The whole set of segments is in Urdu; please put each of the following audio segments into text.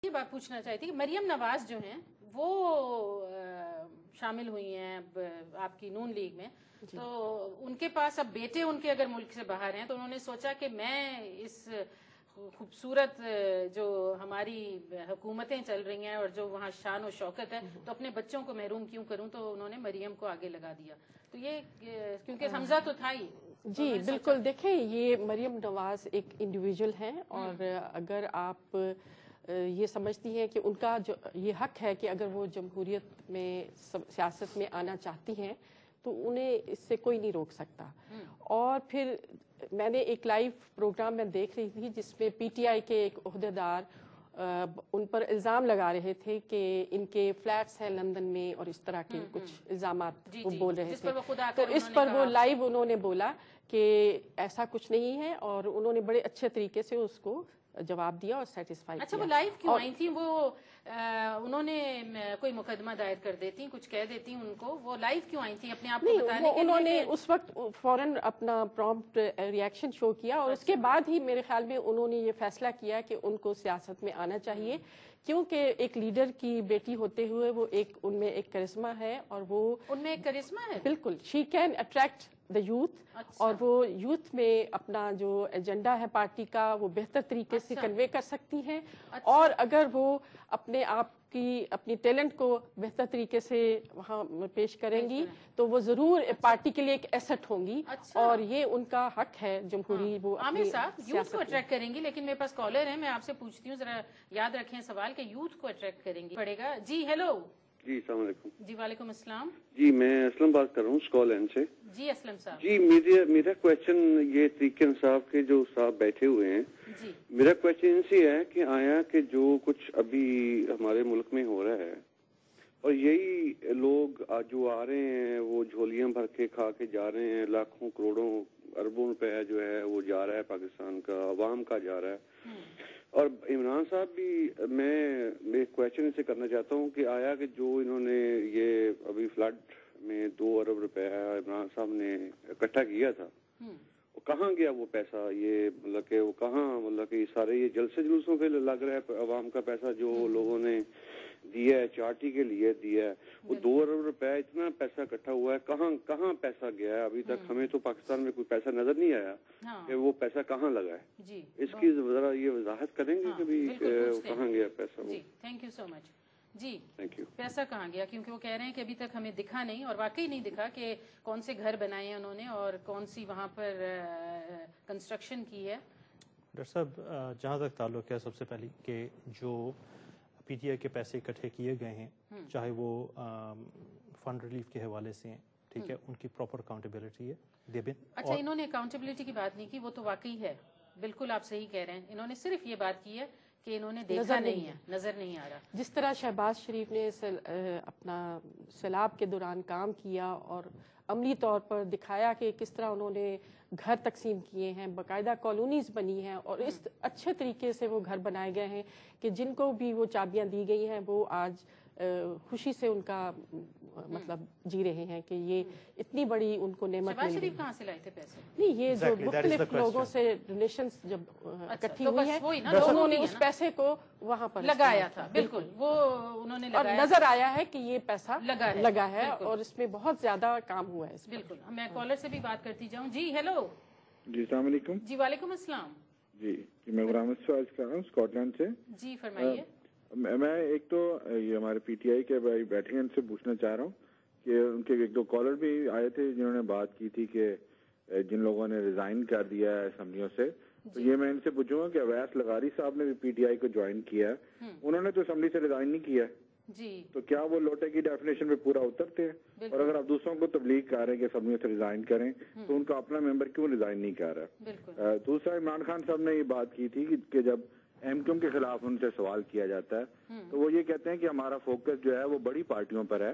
یہ بات پوچھنا چاہتی کہ مریم نواز جو ہیں وہ شامل ہوئی ہیں آپ کی نون لیگ میں، تو ان کے پاس اب بیٹے ان کے اگر ملک سے باہر ہیں تو انہوں نے سوچا کہ میں اس خوبصورت جو ہماری حکومتیں چل رہی ہیں اور جو وہاں شان و شوکت ہے تو اپنے بچوں کو محروم کیوں کروں، تو انہوں نے مریم کو آگے لگا دیا. تو یہ کیونکہ حمزہ تو تھا ہی. جی بالکل، دیکھیں یہ مریم نواز ایک انڈیویجول ہیں، اور اگر آپ یہ سمجھتی ہیں کہ ان کا جو یہ حق ہے کہ اگر وہ جمہوریت میں سیاست میں آنا چاہتی ہیں تو انہیں اس سے کوئی نہیں روک سکتا. اور پھر میں نے ایک لائیو پروگرام میں دیکھ رہی تھی جس میں پی ٹی آئی کے ایک عہدیدار ان پر الزام لگا رہے تھے کہ ان کے فلیٹس ہیں لندن میں اور اس طرح کے کچھ الزامات وہ بول رہے تھے. تو اس پر وہ لائیو انہوں نے بولا کہ ایسا کچھ نہیں ہے، اور انہوں نے بڑے اچھے طریقے سے اس کو جواب دیا اور سیٹسفائی کیا. اچھا، وہ لائیو کیوں آئی تھیں؟ وہ انہوں نے کوئی مقدمہ دائر کر دیتی، کچھ کہہ دیتی ان کو، وہ لائیو کیوں آئی تھیں اپنے آپ کو بتانے کے لیے؟ انہوں نے اس وقت فوراً اپنا پرومپٹ ریئیکشن شو کیا، اور اس کے بعد ہی میرے خیال میں انہوں نے یہ فیصلہ کیا کہ ان کو سیاست میں آنا چاہیے، کیونکہ ایک لیڈر کی بیٹی ہوتے ہوئے وہ ان میں ایک کرشمہ ہے، اور وہ ان میں ایک کرشمہ ہے. بالکل، she can attract the youth, اور وہ یوتھ میں اپنا جو ایجنڈا ہے پارٹی کا وہ بہتر طریقے سے کنوے کر سکتی ہیں. اور اگر وہ اپنے آپ کی اپنی ٹیلنٹ کو بہتر طریقے سے وہاں پیش کریں گی تو وہ ضرور پارٹی کے لیے ایک ایسٹ ہوں گی، اور یہ ان کا حق ہے جمہوری. وہ عامر صاحب یوتھ کو اٹریکٹ کریں گی، لیکن میرے پاس کالر ہے، میں آپ سے پوچھتی ہوں، ذرا یاد رکھیں سوال کہ یوتھ کو اٹریکٹ کریں گی پڑے گا. جی ہیلو. جی السلام علیکم. جی وعلیکم السلام. جی میں اسلم بات کر رہا ہوں اسکاٹ لینڈ سے. جی اسلم صاحب. جی میرا کویشچن یہ طریقے انصاف کے جو صاحب بیٹھے ہوئے ہیں، جی میرا کویشچن ان سے ہے کہ آیا کہ جو کچھ ابھی ہمارے ملک میں ہو رہا ہے، اور یہی لوگ جو آ رہے ہیں وہ جھولیاں بھر کے کھا کے جا رہے ہیں، لاکھوں کروڑوں اربوں روپے جو ہے وہ جا رہا ہے پاکستان کا عوام کا جا رہا ہے. اور عمران صاحب بھی میں کویشچن ان سے کرنا چاہتا ہوں کہ آیا کہ جو انہوں نے یہ ابھی فلڈ میں 2 ارب روپے عمران صاحب نے اکٹھا کیا تھا، وہ کہاں گیا وہ پیسہ؟ یہ مطلب کہ وہ کہاں، مطلب کہ سارے یہ جلسے جلوسوں پہ لگ رہا ہے عوام کا پیسہ جو لوگوں نے دیا ہے، چارٹی کے لیے دیا ہے. وہ 2 ارب روپے اتنا پیسہ اکٹھا ہوا ہے، کہاں پیسہ گیا ہے؟ ابھی تک ہمیں تو پاکستان میں کوئی پیسہ نظر نہیں آیا کہ وہ پیسہ کہاں لگا ہے. اس کی ذرا یہ وضاحت کریں گے کہ کہاں گیا پیسہ؟ جی تھینک یو سو مچ. جی تھینک یو. پیسہ کہاں گیا؟ کیونکہ وہ کہہ رہے ہیں کہ ابھی تک ہمیں دکھا نہیں، اور واقعی نہیں دکھا کہ کون سے گھر بنائے ہیں انہوں نے اور کون سی وہاں پر کنسٹرکشن کی ہے. ڈاکٹر صاحب جہاں تک تعلق ہے، سب سے پہلی کہ جو پی ٹی آئی کے پیسے اکٹھے کیے گئے ہیں، چاہے وہ فنڈ ریلیف کے حوالے سے ہیں، ٹھیک ہے، ان کی پراپر اکاؤنٹیبلٹی ہے. اچھا، انہوں نے اکاؤنٹیبلٹی کی بات نہیں کی، وہ تو واقعی ہے، بالکل آپ صحیح کہہ رہے ہیں. انہوں نے صرف یہ بات کی ہے کہ انہوں نے دیکھا نہیں ہے، نظر نہیں آ رہا. جس طرح شہباز شریف نے اپنا سیلاب کے دوران کام کیا اور عملی طور پر دکھایا کہ کس طرح انہوں نے گھر تقسیم کیے ہیں، باقاعدہ کالونیز بنی ہیں، اور اس اچھے طریقے سے وہ گھر بنائے گئے ہیں کہ جن کو بھی وہ چابیاں دی گئی ہیں وہ آج خوشی سے ان کا مطلب جی رہے ہیں کہ یہ اتنی بڑی ان کو نعمت شہباز شریف کہاں سے لائے تھے پیسے؟ نہیں، یہ جو مختلف لوگوں سے ڈونیشنز جب اکٹھی ہوئی ہیں انہوں نے اس پیسے کو وہاں پر لگایا تھا. بالکل، وہ انہوں نے اور نظر آیا ہے کہ یہ پیسہ لگا ہے اور اس میں بہت زیادہ کام ہوا ہے. بالکل. میں کالر سے بھی بات کرتی جاؤں. جی ہیلو. جی السلام علیکم. جی وعلیکم السلام. جی میں غلام سواج کر رہا ہوں اسکاٹ لینڈ سے. جی فرمائیے. میں ایک تو یہ ہمارے پی ٹی آئی کے بھائی بیٹھے ہیں ان سے پوچھنا چاہ رہا ہوں کہ ان کے 1-2 کالر بھی آئے تھے جنہوں نے بات کی تھی کہ جن لوگوں نے ریزائن کر دیا ہے اسمبلیوں سے، تو یہ میں ان سے پوچھوں گا کہ اویس لغاری صاحب نے بھی پی ٹی آئی کو جوائن کیا ہے، انہوں نے تو اسمبلی سے ریزائن نہیں کیا جی، تو کیا وہ لوٹے کی ڈیفینیشن پہ پورا اترتے ہیں؟ اور اگر آپ دوسروں کو تبلیغ کر رہے ہیں کہ اسمبلیوں سے ریزائن کریں تو ان کا اپنا ممبر کیوں ریزائن نہیں کر رہا؟ دوسرا، عمران خان صاحب نے یہ بات کی تھی کہ جب ایم کیو ایم کے خلاف ان سے سوال کیا جاتا ہے تو وہ یہ کہتے ہیں کہ ہمارا فوکس جو ہے وہ بڑی پارٹیوں پر ہے،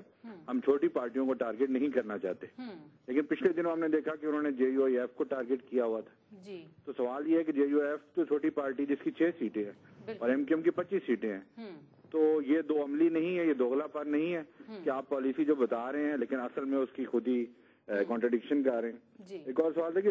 ہم چھوٹی پارٹیوں کو ٹارگٹ نہیں کرنا چاہتے. لیکن پچھلے دنوں ہم نے دیکھا کہ انہوں نے جے یو آئی ایف کو ٹارگٹ کیا ہوا تھا. تو سوال یہ ہے کہ جے یو ایف تو چھوٹی پارٹی جس کی 6 سیٹیں ہیں اور ایم کیو ایم کی 25 سیٹیں ہیں، تو یہ دو عملی نہیں ہے، یہ دوغلا پر نہیں ہے کہ آپ پالیسی جو بتا رہے ہیں لیکن اصل میں اس کی خود ہی کانٹرڈکشن کر رہے ہیں. ایک اور سوال تھا کہ